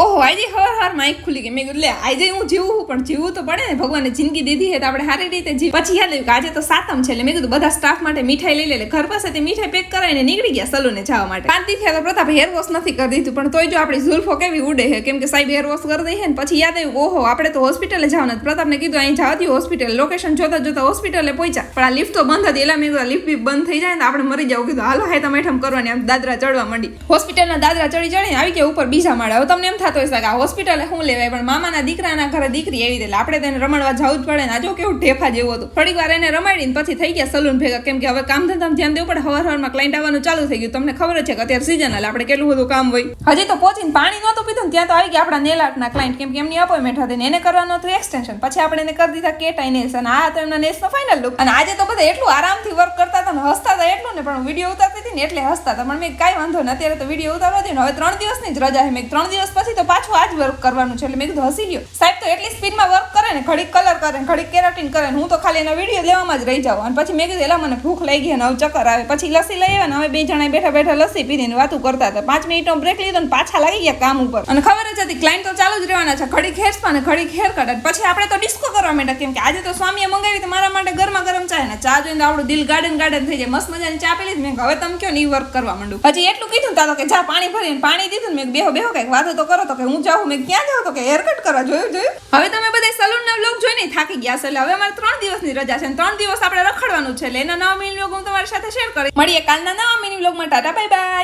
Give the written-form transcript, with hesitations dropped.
ઓહો આજે હવાર માઇક ખુલી ગઈ. મેં કીધું લે આજે હું જીવું પણ જીવવું તો પડે ને, ભગવાને જિંદગી દીધી છે તો આપણે સારી રીતે જીવ. પછી યાદ આવ્યું કે આજે તો સાતમ છે એટલે મેં કીધું બધા સ્ટાફ માટે મીઠાઈ લઈ લે. ઘર પાસેથી મીઠાઈ પેક કરાવીને નીકળી ગયા સલૂને જવા માટે. 5 દી થયા તો પ્રતાપ હેર વોશ નથી કરી દીધું, પણ તોય જો આપણી ઝુલ્ફો કેવી ઉડે છે, કેમ કે સાહેબ હેર વોશ કરી દઈ છે ને. પછી યાદ આવ્યું ઓહો આપણે તો હોસ્પિટલે જવાના. પ્રતાપને કીધું અહીં જવા દઉં હોસ્પિટલ. લોકેશન જોતા જોતા હોસ્પિટલે પહોંચ્યા, પણ આ લિફ્ટ તો બંધ હતી. એટલે મેં કીધું લિફ્ટ બી બંધ થઈ જાય ને આપણે મરી જાવ. કીધું હાલો હે તમે હેઠમ કરવાની. આમ દાદરા ચડવા માંડી. હોસ્પિટલના દાદરા ચડીને આવી ગયા ઉપર બીજા માળે. હવે તમને એમ થતો હશે કે આ હોસ્પિટલે શું લેવાય, પણ મામાના દીકરાના ઘરે દીકરી આવી એટલે આપણે તેને રમાડવા જવું જ પડે ને. આ જો કેવું ઢેફા જેવું હતું. થોડીક વાર એને રમાડીને પછી થઈ ગયા સલૂન ભેગા, કેમ કે હવે કામ ધંધામાં ધ્યાન દેવું પડે. હવારમાં ક્લાયન્ટ આવવાનું ચાલુ થઈ ગયું. તમને ખબર છે કે અત્યારે સિઝનલ આપણે કેટલું બધું કામ હોય. હજી તો પહોંચીને પાણી નહોતું પીધું ને ત્યાં તો આવી ગયા આપણા નેલ આર્ટના ક્લાયન્ટ, કેમ કે એમની અપોઇન્ટમેન્ટ હતી ને એને કરવાનું હતું એક્સટેન્શન. પછી આપણે એને કરી દીધા કેટાઈ નેલ્સ, અને આ તો એમના નેલ્સનો ફાઇનલ લુક. અને આજે તો બધા એટલું આરામથી વર્ક કરતા હતા ને હસતા હતા એટલું ને, પણ વિડીયો ઉતારતી હતી ને એટલે હસતા હતા. પણ મેં કાંઈ વાંધો ને, અત્યારે તો વિડીયો ઉતારવા દે ને. હવે 3 દિવસની જ રજા છે. મેં 3 દિવસ પછી તો પાછું આ જ વર્ક કરવાનું છે. એટલે મેં કીધું હસી ગયો. સાહેબ તો એટલી સ્પીડમાં વર્ક કરે ને, ઘડીક કલર કરે ને ઘડીક કેરાટીન કરે ને, હું તો ખાલી એના વિડીયો લેવામાં જ રહી જાઉં. અને પછી મેં કીધું એલા મને ભૂખ લાગી અને હવે ચક્કર આવે. પછી લસ્સી લઈ આવ્યા ને હવે 2 જણા બેઠા બેઠા લસ્સી પીને વાતું કરતા હતા. 5 મિનિટનો બ્રેક લીધો ને પાછા લાગી ગયા કામ ઉપર. અને ખબર જ હતી ક્લાયન્ટ તો ચાલુ જ રહેવાના છે. ઘડીક હેર સ્પા ને ઘડીક હેર કટ. પછી આપણે તો ડિસ્કો કરવા માંડ્યા, કેમ કે આજે તો સ્વામીએ મંગાવી તો મારા માટે ગરમા ગરમ ચા ને ચા જોઈને આપણું દિલ ગાર્ડન થઈ જાય. મસ્ત મજાની ચા પી લીધી. મેં હવે તમે કયો ને વર્ક કરવા માંડું. હજી એટલું કીધું તા તો કે જા પાણી ભરીને પાણી દીધું ને. મેં બેહો કઈક વાતો તો કરો. તો કે હું જાઉં. મેં ક્યાં જાઉં? તો કે હેર કટ કરવા. જોયું. હવે તમે બધા સલૂનના વ્લોગ જોઈને થાકી ગયા છે. એટલે હવે અમારે 3 દિવસની રજા છે. 3 દિવસ આપણે રખડવાનું છે. એટલે એના નવા મિની વ્લોગ હું તમારી સાથે શેર કરીશ. મળીએ કાલના નવા મિની વ્લોગમાં. Tata bye bye.